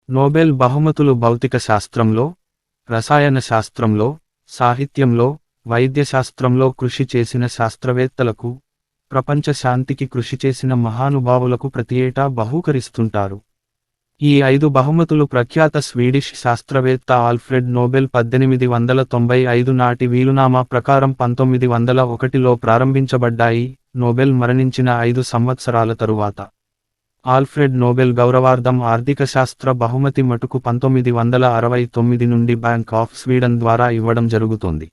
Nobel బహుమతులు భౌతిక శాస్త్రంలో, రసాయన శాస్త్రంలో, సాహిత్యంలో, వైద్యశాస్త్రంలో కృషి చేసిన శాస్త్రవేత్తలకు, ప్రపంచ శాంతికి కృషి చేసిన మహానుభావులకు ప్రతి ఏటా బహూకరిస్తుంటారు. ఈ 5 బహుమతులు ప్రఖ్యాత స్వీడిష్ శాస్త్రవేత్త ఆల్ఫ్రెడ్ నోబెల్ 1895 నాటి వీలునామా ప్రకారం 1901లో ప్రారంభించబడ్డాయి. నోబెల్ మరణించిన 5 సంవత్సరాల తరువాత ఆల్ఫ్రెడ్ నోబెల్ గౌరవార్థం ఆర్థిక శాస్త్ర బహుమతి మటుకు 1969 నుండి బ్యాంక్ ఆఫ్ స్వీడన్ ద్వారా ఇవ్వడం జరుగుతోంది.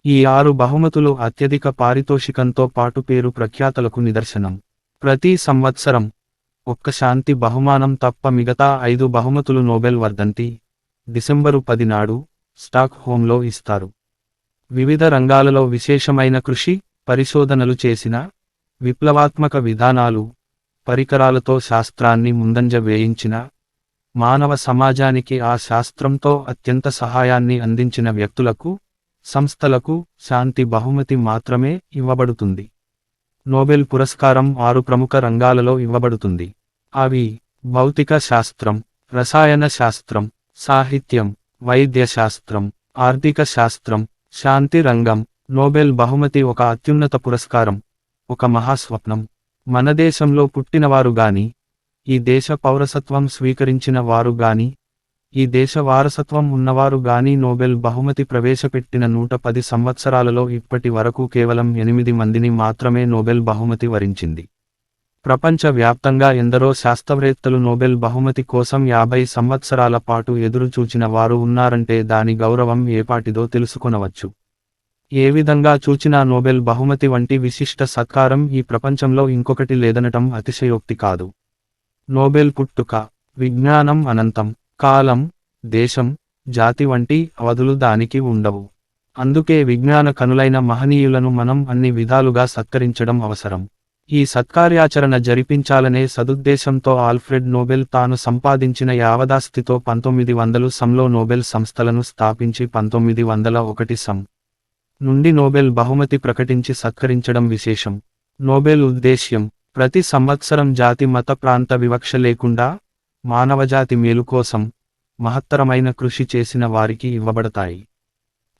ఈ 6 బహుమతులు అత్యధిక పారితోషికంతో పాటు పేరు ప్రఖ్యాతలకు నిదర్శనం. ప్రతి సంవత్సరం ఒక్క శాంతి బహుమానం తప్ప మిగతా 5 బహుమతులు నోబెల్ వర్ధంతి డిసెంబరు 10 నాడు స్టాక్ హోమ్లో ఇస్తారు. వివిధ రంగాలలో విశేషమైన కృషి, పరిశోధనలు చేసిన, విప్లవాత్మక విధానాలు, పరికరాలతో శాస్త్రాన్ని ముందంజ వేయించిన, మానవ సమాజానికి ఆ శాస్త్రంతో అత్యంత సహాయాన్ని అందించిన వ్యక్తులకు, సంస్థలకు శాంతి బహుమతి మాత్రమే ఇవ్వబడుతుంది. నోబెల్ పురస్కారం 6 ప్రముఖ రంగాలలో ఇవ్వబడుతుంది. అవి భౌతిక శాస్త్రం, రసాయన శాస్త్రం, సాహిత్యం, వైద్య శాస్త్రం, ఆర్థిక శాస్త్రం, శాంతి రంగం. నోబెల్ బహుమతి ఒక అత్యున్నత పురస్కారం, ఒక మహాస్వప్నం. మన దేశంలో పుట్టినవారు గాని, ఈ దేశ పౌరసత్వం స్వీకరించిన వారు గాని, ఈ దేశ వారసత్వం ఉన్నవారు గాని నోబెల్ బహుమతి ప్రవేశపెట్టిన 110 సంవత్సరాలలో ఇప్పటి వరకు కేవలం 8 మందిని మాత్రమే నోబెల్ బహుమతి వరించింది. ప్రపంచ వ్యాప్తంగా ఎందరో శాస్త్రవేత్తలు నోబెల్ బహుమతి కోసం 50 సంవత్సరాల పాటు ఎదురుచూచిన వారు ఉన్నారంటే దాని గౌరవం ఏపాటిదో తెలుసుకొనవచ్చు. ఏ విధంగా చూచినా నోబెల్ బహుమతి వంటి విశిష్ట సత్కారం ఈ ప్రపంచంలో ఇంకొకటి లేదనటం అతిశయోక్తి కాదు. నోబెల్ పుట్టుక, విజ్ఞానం అనంతం. కాలం, దేశం, జాతి వంటి అవధులు దానికి ఉండవు. అందుకే విజ్ఞాన కనులైన మహనీయులను మనం అన్ని విధాలుగా సత్కరించడం అవసరం. ఈ సత్కార్యాచరణ జరిపించాలనే సదుద్దేశంతో ఆల్ఫ్రెడ్ నోబెల్ తాను సంపాదించిన యావదాస్తితో 1900లో నోబెల్ సంస్థలను స్థాపించి 1901 సం నుండి నోబెల్ బహుమతి ప్రకటించి సత్కరించడం విశేషం. నోబెల్ ఉద్దేశ్యం ప్రతి సంవత్సరం జాతి మత ప్రాంత వివక్ష లేకుండా మానవజాతి మేలు కోసం మహత్తరమైన కృషి చేసిన వారికి ఇవ్వబడతాయి.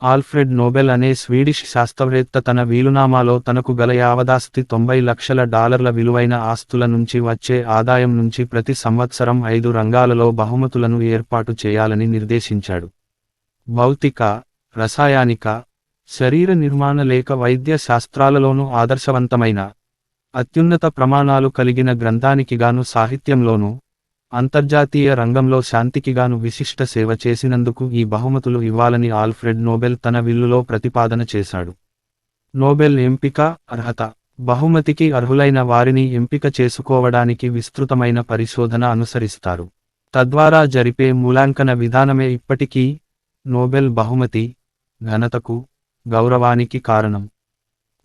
ఆల్ఫ్రెడ్ నోబెల్ అనే స్వీడిష్ శాస్త్రవేత్త తన వీలునామాలో తనకు గల యావదాస్తి $90 లక్షల విలువైన ఆస్తుల నుంచి వచ్చే ఆదాయం నుంచి ప్రతి సంవత్సరం 5 రంగాలలో బహుమతులను ఏర్పాటు చేయాలని నిర్దేశించాడు. భౌతిక, రసాయనిక, శరీర నిర్మాణ లేక వైద్య శాస్త్రాలలోనూ ఆదర్శవంతమైన, అత్యున్నత ప్రమాణాలు కలిగిన గ్రంథానికిగాను సాహిత్యంలోనూ, అంతర్జాతీయ రంగంలో శాంతికిగాను విశిష్ట సేవ చేసినందుకు ఈ బహుమతులు ఇవ్వాలని ఆల్ఫ్రెడ్ నోబెల్ తన విల్లులో ప్రతిపాదన చేశాడు. నోబెల్ ఎంపిక, అర్హత. బహుమతికి అర్హులైన వారిని ఎంపిక చేసుకోవడానికి విస్తృతమైన పరిశోధన అనుసరిస్తారు. తద్వారా జరిపే మూల్యాంకన విధానమే ఇప్పటికీ నోబెల్ బహుమతి ఘనతకు, గౌరవానికి కారణం.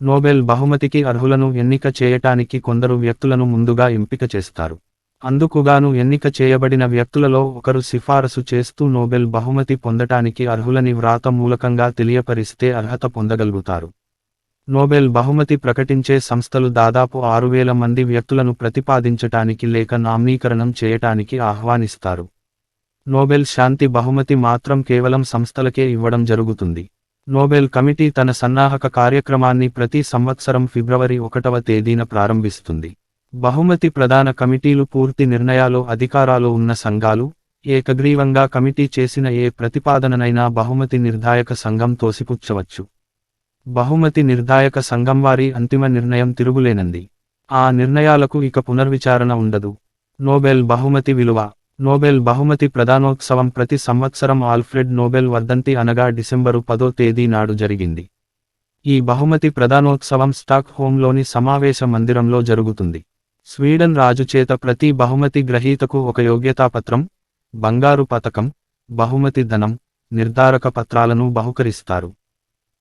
నోబెల్ బహుమతికి అర్హులను ఎన్నిక చేయటానికి కొందరు వ్యక్తులను ముందుగా ఎంపిక చేస్తారు. అందుకుగాను ఎన్నిక చేయబడిన వ్యక్తులలో ఒకరు సిఫారసు చేస్తూ నోబెల్ బహుమతి పొందటానికి అర్హులని వ్రాత మూలకంగా తెలియపరిస్తే అర్హత పొందగలుగుతారు. నోబెల్ బహుమతి ప్రకటించే సంస్థలు దాదాపు 6000 మంది వ్యక్తులను ప్రతిపాదించటానికి లేక నామీకరణం చేయటానికి ఆహ్వానిస్తారు. నోబెల్ శాంతి బహుమతి మాత్రం కేవలం సంస్థలకే ఇవ్వడం జరుగుతుంది. నోబెల్ కమిటీ తన సన్నాహక కార్యక్రమాన్ని ప్రతి సంవత్సరం ఫిబ్రవరి 1వ తేదీన ప్రారంభిస్తుంది. బహుమతి ప్రధాన కమిటీలు పూర్తి నిర్ణయాలు అధికారాలు ఉన్న సంఘాలు, ఏకగ్రీవంగా కమిటీ చేసిన ఏ ప్రతిపాదననైనా బహుమతి నిర్ధాయక సంఘం తోసిపుచ్చవచ్చు. బహుమతి నిర్ధాయక సంఘం వారి అంతిమ నిర్ణయం తిరుగులేనంది. ఆ నిర్ణయాలకు ఇక పునర్విచారణ ఉండదు. నోబెల్ బహుమతి విలువ. నోబెల్ బహుమతి ప్రదానోత్సవం ప్రతి సంవత్సరం ఆల్ఫ్రెడ్ నోబెల్ వర్ధంతి అనగా డిసెంబరు 10వ తేదీ నాడు జరిగింది. ఈ బహుమతి ప్రదానోత్సవం స్టాక్ హోమ్లోని సమావేశ మందిరంలో జరుగుతుంది. స్వీడన్ రాజు చేత ప్రతి బహుమతి గ్రహీతకు ఒక యోగ్యతాపత్రం, బంగారు పతకం, బహుమతి ధనం, నిర్ధారక పత్రాలను బహుకరిస్తారు.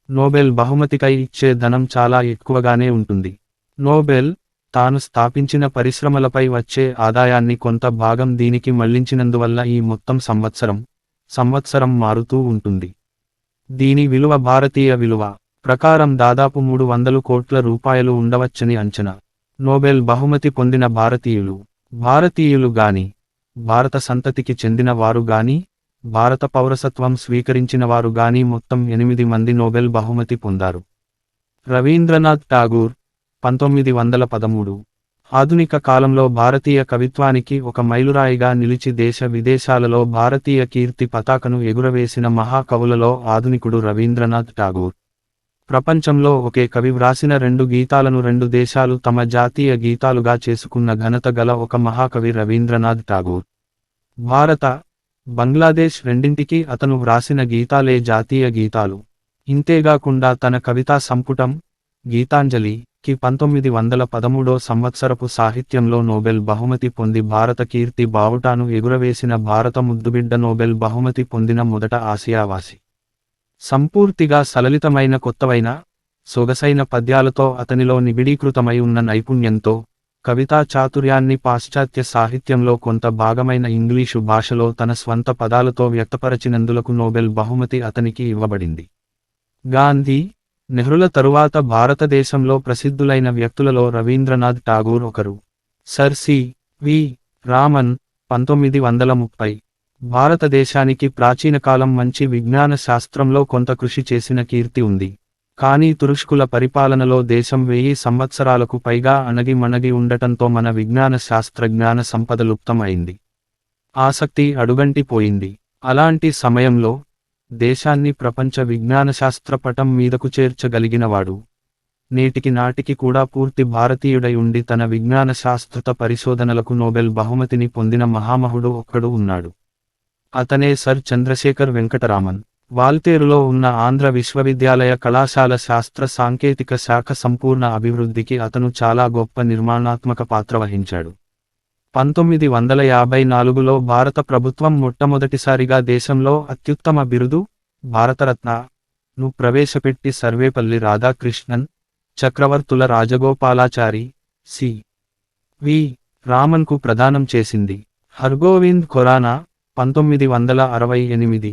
నోబెల్ బహుమతికై ఇచ్చే ధనం చాలా ఎక్కువగానే ఉంటుంది. నోబెల్ తాను స్థాపించిన పరిశ్రమలపై వచ్చే ఆదాయాన్ని కొంత భాగం దీనికి మళ్లించినందువల్ల ఈ మొత్తం సంవత్సరం మారుతూ ఉంటుంది. దీని విలువ భారతీయ విలువ ప్రకారం దాదాపు 300 కోట్ల రూపాయలు ఉండవచ్చని అంచనా. నోబెల్ బహుమతి పొందిన భారతీయులు గాని, భారత సంతతికి చెందిన వారు గాని, భారత పౌరసత్వం స్వీకరించిన వారు గాని మొత్తం 8 మంది నోబెల్ బహుమతి పొందారు. రవీంద్రనాథ్ ఠాగూర్ 1913. ఆధునిక కాలంలో భారతీయ కవిత్వానికి ఒక మైలురాయిగా నిలిచి దేశ విదేశాలలో భారతీయ కీర్తి పతాకను ఎగురవేసిన మహాకవులలో ఆధునికుడు రవీంద్రనాథ్ ఠాగూర్. ప్రపంచంలో ఒకే కవి వ్రాసిన 2 గీతాలను 2 దేశాలు తమ జాతీయ గీతాలుగా చేసుకున్న ఘనత గల ఒక మహాకవి రవీంద్రనాథ్ ఠాగూర్. భారత, బంగ్లాదేశ్ రెండింటికి అతను వ్రాసిన గీతాలే జాతీయ గీతాలు. ఇంతేగాకుండా తన కవితా సంపుటం గీతాంజలికి 1913 సంవత్సరపు సాహిత్యంలో నోబెల్ బహుమతి పొంది భారత కీర్తి బావుటాను ఎగురవేసిన భారత ముద్దుబిడ్డ నోబెల్ బహుమతి పొందిన మొదట ఆసియావాసి. సంపూర్తిగా సలలితమైన కొత్తవైన, సొగసైన పద్యాలతో అతనిలో నిబిడీకృతమై ఉన్న నైపుణ్యంతో, కవితా చాతుర్యాన్ని పాశ్చాత్య సాహిత్యంలో కొంత భాగమైన ఇంగ్లీషు భాషలో తన స్వంత పదాలతో వ్యక్తపరచినందులకు నోబెల్ బహుమతి అతనికి ఇవ్వబడింది. గాంధీ, నెహ్రుల తరువాత భారతదేశంలో ప్రసిద్ధులైన వ్యక్తులలో రవీంద్రనాథ్ ఠాగూర్ ఒకరు. Sir C V. రామన్ 1930. భారతదేశానికి ప్రాచీనకాలం మంచి విజ్ఞాన శాస్త్రంలో కొంత కృషి చేసిన కీర్తి ఉంది. కానీ తురుష్కుల పరిపాలనలో దేశం 1000 సంవత్సరాలకు పైగా అణగి ఉండటంతో మన విజ్ఞాన శాస్త్రజ్ఞాన సంపద లుప్తం అయింది. ఆసక్తి అడుగంటిపోయింది. అలాంటి సమయంలో దేశాన్ని ప్రపంచ విజ్ఞానశాస్త్ర పటం మీదకు చేర్చగలిగినవాడు, నేటికి నాటికి కూడా పూర్తి భారతీయుడై ఉండి తన విజ్ఞాన శాస్త్రత పరిశోధనలకు నోబెల్ బహుమతిని పొందిన మహామహుడు ఒక్కడు ఉన్నాడు. అతనే సర్ చంద్రశేఖర్ వెంకటరామన్. వాల్తేరులో ఉన్న ఆంధ్ర విశ్వవిద్యాలయ కళాశాల శాస్త్ర సాంకేతిక శాఖ సంపూర్ణ అభివృద్ధికి అతను చాలా గొప్ప నిర్మాణాత్మక పాత్ర వహించాడు. 1954లో భారత ప్రభుత్వం మొట్టమొదటిసారిగా దేశంలో అత్యుత్తమ బిరుదు భారతరత్నను ప్రవేశపెట్టి సర్వేపల్లి రాధాకృష్ణన్, చక్రవర్తుల రాజగోపాలాచారి సి.వి. రామన్కు ప్రదానం చేసింది. హర్గోవింద్ ఖొరానా 1968.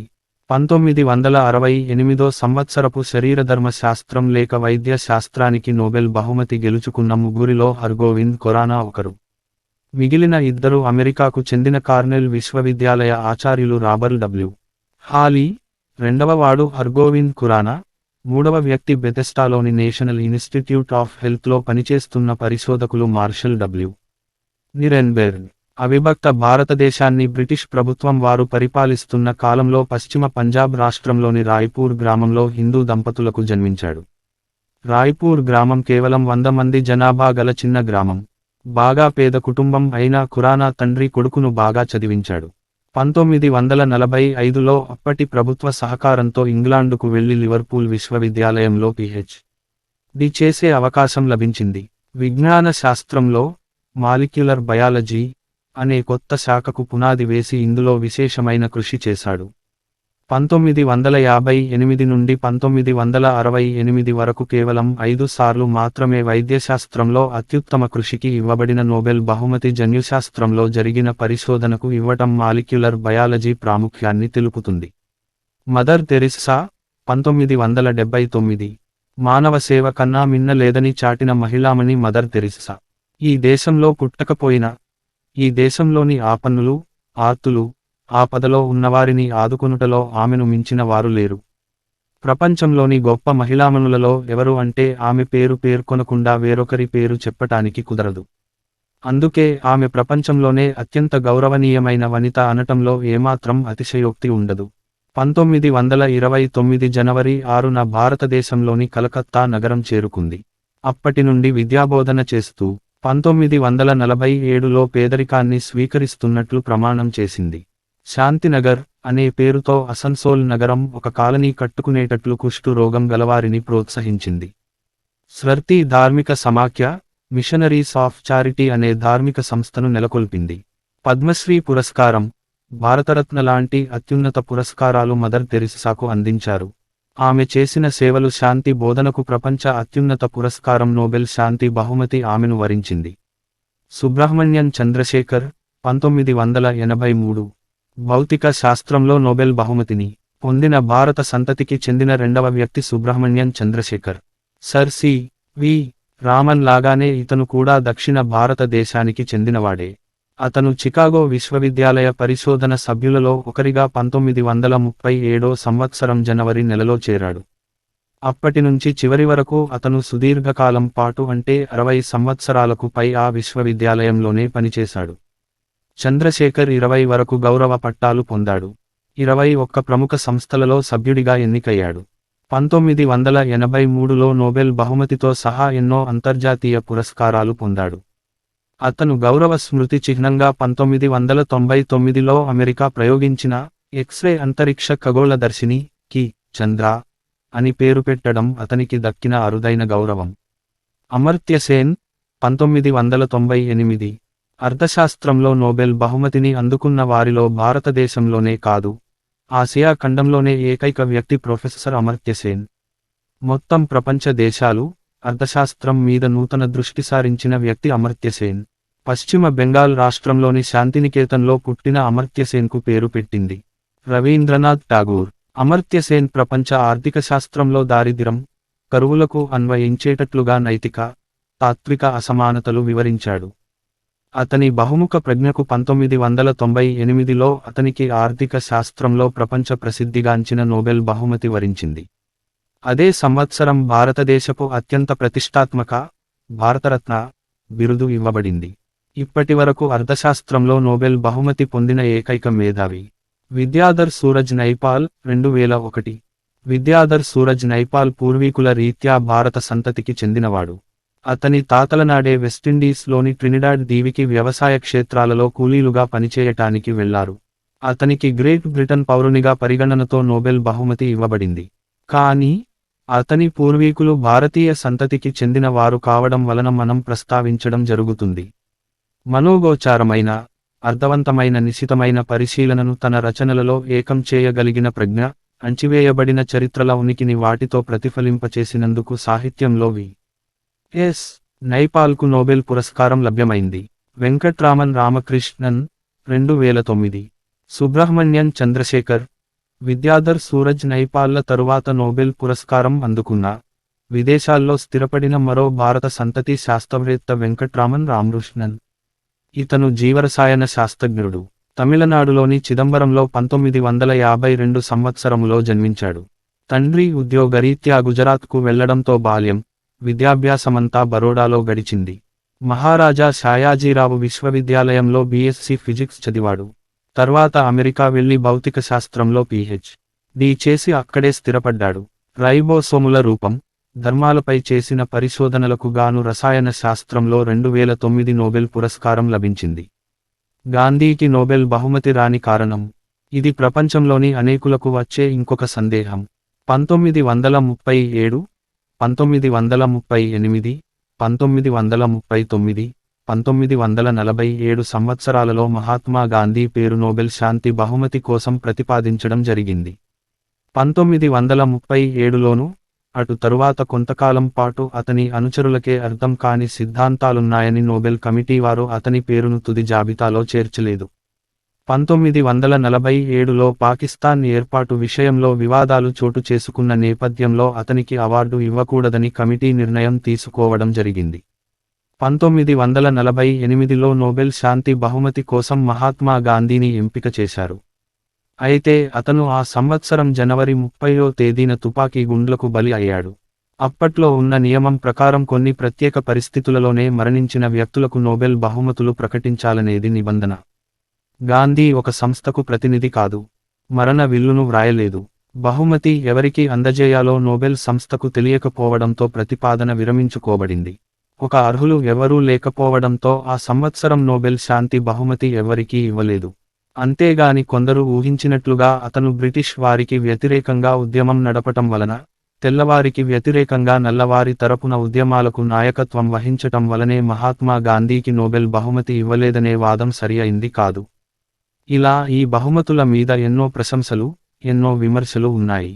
1968 సంవత్సరపు శరీరధర్మ శాస్త్రం లేక వైద్య శాస్త్రానికి నోబెల్ బహుమతి గెలుచుకున్న ముగ్గురిలో హర్గోవింద్ ఖొరానా ఒకరు. మిగిలిన ఇద్దరు అమెరికాకు చెందిన కార్నెల్ విశ్వవిద్యాలయ ఆచార్యులు రాబర్ట్ డబ్ల్యూ. హాలీ, రెండవవాడు హర్గోవింద్ ఖురానా, మూడవ వ్యక్తి బెథెస్డాలోని నేషనల్ ఇన్స్టిట్యూట్ ఆఫ్ హెల్త్లో పనిచేస్తున్న పరిశోధకులు మార్షల్ డబ్ల్యూ. నిరెన్బెర్గ్. అవిభక్త భారతదేశాన్ని బ్రిటిష్ ప్రభుత్వం వారు పరిపాలిస్తున్న కాలంలో పశ్చిమ పంజాబ్ రాష్ట్రంలోని రాయ్పూర్ గ్రామంలో హిందూ దంపతులకు జన్మించాడు. రాయ్పూర్ గ్రామం కేవలం 100 మంది జనాభా గల చిన్న గ్రామం. బాగా పేద కుటుంబం అయినా ఖురానా తండ్రి కొడుకును బాగా చదివించాడు. 1945లో అప్పటి ప్రభుత్వ సహకారంతో ఇంగ్లాండుకు వెళ్లి లివర్పూల్ విశ్వవిద్యాలయంలో పీహెచ్.డి చేసే అవకాశం లభించింది. విజ్ఞాన శాస్త్రంలో మాలిక్యులర్ బయాలజీ అనే కొత్త శాఖకు పునాది వేసి ఇందులో విశేషమైన కృషి చేశాడు. 1958 నుండి 1968 వరకు కేవలం 5 సార్లు మాత్రమే వైద్యశాస్త్రంలో అత్యుత్తమ కృషికి ఇవ్వబడిన నోబెల్ బహుమతి జన్యుశాస్త్రంలో జరిగిన పరిశోధనకు ఇవ్వటం మాలిక్యులర్ బయాలజీ ప్రాముఖ్యాన్ని తెలుపుతుంది. Mother Teresa 1979. మానవ సేవ కన్నా మిన్న లేదని చాటిన మహిళామణి మదర్ తెరిస్సా. ఈ దేశంలో పుట్టకపోయినా, ఈ దేశంలోని ఆపన్నులు, ఆర్తులు, ఆపదలో ఉన్నవారిని ఆదుకొనుటలో ఆమెను మించిన వారు లేరు. ప్రపంచంలోని గొప్ప మహిళామణులలో ఎవరు అంటే ఆమె పేరు పేర్కొనకుండా వేరొకరి పేరు చెప్పటానికి కుదరదు. అందుకే ఆమె ప్రపంచంలోనే అత్యంత గౌరవనీయమైన వనిత అనటంలో ఏమాత్రం అతిశయోక్తి ఉండదు. 1929 జనవరి 6న భారతదేశంలోని కలకత్తా నగరం చేరుకుంది. అప్పటి నుండి విద్యాబోధన చేస్తూ 1947లో పేదరికాన్ని స్వీకరిస్తున్నట్లు ప్రమాణం చేసింది. శాంతినగర్ అనే పేరుతో అసన్సోల్ నగరం ఒక కాలనీ కట్టుకునేటట్లు కుష్టు రోగం గలవారిని ప్రోత్సహించింది. స్వర్తి ధార్మిక సమాఖ్య, మిషనరీస్ ఆఫ్ చారిటీ అనే ధార్మిక సంస్థను నెలకొల్పింది. పద్మశ్రీ పురస్కారం, భారతరత్న లాంటి అత్యున్నత పురస్కారాలు మదర్ తెరిస్సాకు అందించారు. ఆమె చేసిన సేవలు శాంతి బోధనకు ప్రపంచ అత్యున్నత పురస్కారం నోబెల్ శాంతి బహుమతి ఆమెను వరించింది. సుబ్రహ్మణ్యన్ చంద్రశేఖర్ 1983. భౌతిక శాస్త్రంలో నోబెల్ బహుమతిని పొందిన భారత సంతతికి చెందిన రెండవ వ్యక్తి సుబ్రహ్మణ్యన్ చంద్రశేఖర్. Sir C V. రామన్ లాగానే ఇతను కూడా దక్షిణ భారతదేశానికి చెందినవాడే. అతను చికాగో విశ్వవిద్యాలయ పరిశోధన సభ్యులలో ఒకరిగా 1937 సంవత్సరం జనవరి నెలలో చేరాడు. అప్పటి నుంచి చివరి వరకు అతను సుదీర్ఘకాలం పాటు అంటే 60 సంవత్సరాలకు పై ఆ విశ్వవిద్యాలయంలోనే పనిచేశాడు. చంద్రశేఖర్ 20 వరకు గౌరవ పట్టాలు పొందాడు. 21 ప్రముఖ సంస్థలలో సభ్యుడిగా ఎన్నికయ్యాడు. 1983లో నోబెల్ బహుమతితో సహా ఎన్నో అంతర్జాతీయ పురస్కారాలు పొందాడు. అతను గౌరవ స్మృతి చిహ్నంగా 1999లో అమెరికా ప్రయోగించిన ఎక్స్రే అంతరిక్ష ఖగోళదర్శిని కి చంద్ర అని పేరు పెట్టడం అతనికి దక్కిన అరుదైన గౌరవం. అమర్త్య సేన్ 1998 అర్థశాస్త్రంలో నోబెల్ బహుమతిని అందుకున్న వారిలో భారతదేశంలోనే కాదు, ఆసియా ఖండంలోనే ఏకైక వ్యక్తి ప్రొఫెసర్ అమర్త్య సేన్. మొత్తం ప్రపంచ దేశాలు అర్థశాస్త్రం మీద నూతన దృష్టి సారించిన వ్యక్తి అమర్త్య సేన్. పశ్చిమ బెంగాల్ రాష్ట్రంలోని శాంతినికేతన్లో పుట్టిన అమర్త్య సేన్కు పేరు పెట్టింది రవీంద్రనాథ్ ఠాగూర్. అమర్త్య సేన్ ప్రపంచ ఆర్థిక శాస్త్రంలో దారిద్ర్యం, కరువులకు అన్వయించేటట్లుగా నైతిక, తాత్విక అసమానతలు వివరించాడు. అతని బహుముఖ ప్రజ్ఞకు 1998లో అతనికి ఆర్థిక శాస్త్రంలో ప్రపంచ ప్రసిద్ధిగాంచిన నోబెల్ బహుమతి వరించింది. అదే సంవత్సరం భారతదేశపు అత్యంత ప్రతిష్టాత్మక భారతరత్న బిరుదు ఇవ్వబడింది. ఇప్పటివరకు అర్థశాస్త్రంలో నోబెల్ బహుమతి పొందిన ఏకైక మేధావి విద్యాధర్ సూరజ్ నైపాల్ 2001. విద్యాధర్ సూరజ్ నైపాల్ పూర్వీకుల రీత్యా భారత సంతతికి చెందినవాడు. అతని తాతలనాడే వెస్టిండీస్లోని ట్రినిడాడ్ దీవికి వ్యవసాయ క్షేత్రాలలో కూలీలుగా పనిచేయటానికి వెళ్లారు. అతనికి గ్రేట్ బ్రిటన్ పౌరునిగా పరిగణనతో నోబెల్ బహుమతి ఇవ్వబడింది. కానీ అతని పూర్వీకులు భారతీయ సంతతికి చెందిన వారు కావడం వలన మనం ప్రస్తావించడం జరుగుతుంది. మనోగోచారమైన, అర్థవంతమైన నిశితమైన పరిశీలనను తన రచనలలో ఏకం చేయగలిగిన ప్రజ్ఞ, అణచివేయబడిన చరిత్రల ఉనికిని వాటితో ప్రతిఫలింపచేసినందుకు సాహిత్యంలో వి.ఎస్. నైపాల్కు నోబెల్ పురస్కారం లభ్యమైంది. వెంకట్రామన్ రామకృష్ణన్ 2009. సుబ్రహ్మణ్యన్ చంద్రశేఖర్, విద్యాధర్ సూరజ్ నైపాల్ల తరువాత నోబెల్ పురస్కారం అందుకున్న విదేశాల్లో స్థిరపడిన మరో భారత సంతతి శాస్త్రవేత్త వెంకట్రామన్ రామకృష్ణన్. ఇతను జీవరసాయన శాస్త్రజ్ఞుడు. తమిళనాడులోని చిదంబరంలో 1952 సంవత్సరములో జన్మించాడు. తండ్రి ఉద్యోగరీత్యా గుజరాత్కు వెళ్లడంతో బాల్యం, విద్యాభ్యాసమంతా బరోడాలో గడిచింది. మహారాజా షాయాజీరావు విశ్వవిద్యాలయంలో బీఎస్సీ ఫిజిక్స్ చదివాడు. తర్వాత అమెరికా వెళ్లి భౌతిక శాస్త్రంలో పీహెచ్.డి చేసి అక్కడే స్థిరపడ్డాడు. రైబోసోముల రూపం, ధర్మాలపై చేసిన పరిశోధనలకు గాను రసాయన శాస్త్రంలో 2009 నోబెల్ పురస్కారం లభించింది. గాంధీకి నోబెల్ బహుమతి రాని కారణం, ఇది ప్రపంచంలోని అనేకులకు వచ్చే ఇంకొక సందేహం. 1937, 1938, 1939, 1947 సంవత్సరాలలో మహాత్మా గాంధీ పేరు నోబెల్ శాంతి బహుమతి కోసం ప్రతిపాదించడం జరిగింది. 1937లోనూ, అటు తరువాత కొంతకాలం పాటు అతని అనుచరులకే అర్థం కాని సిద్ధాంతాలున్నాయని నోబెల్ కమిటీ వారు అతని పేరును తుది జాబితాలో చేర్చలేదు. 1947లో పాకిస్తాన్ ఏర్పాటు విషయంలో వివాదాలు చోటు చేసుకున్న నేపథ్యంలో అతనికి అవార్డు ఇవ్వకూడదని కమిటీ నిర్ణయం తీసుకోవడం జరిగింది. 1948లో నోబెల్ శాంతి బహుమతి కోసం మహాత్మా గాంధీని ఎంపిక చేశారు. అయితే అతను ఆ సంవత్సరం జనవరి 30వ తేదీన తుపాకీ గుండ్లకు బలి అయ్యాడు. అప్పట్లో ఉన్న నియమం ప్రకారం కొన్ని ప్రత్యేక పరిస్థితులలోనే మరణించిన వ్యక్తులకు నోబెల్ బహుమతులు ప్రకటించాలనేది నిబంధన. గాంధీ ఒక సంస్థకు ప్రతినిధి కాదు, మరణ విల్లును వ్రాయలేదు. బహుమతి ఎవరికి అందజేయాలో నోబెల్ సంస్థకు తెలియకపోవడంతో ప్రతిపాదన విరమించుకోబడింది. ఒక అర్హులు ఎవరూ లేకపోవడంతో ఆ సంవత్సరం నోబెల్ శాంతి బహుమతి ఎవరికీ ఇవ్వలేదు. అంతేగాని కొందరు ఊహించినట్లుగా అతను బ్రిటిష్ వారికి వ్యతిరేకంగా ఉద్యమం నడపటం వలన, తెల్లవారికి వ్యతిరేకంగా నల్లవారి తరపున ఉద్యమాలకు నాయకత్వం వహించటం వలనే మహాత్మా గాంధీకి నోబెల్ బహుమతి ఇవ్వలేదనే వాదం సరి అయింది కాదు. ఇలా ఈ బహుమతుల మీద ఎన్నో ప్రశంసలు, ఎన్నో విమర్శలు ఉన్నాయి.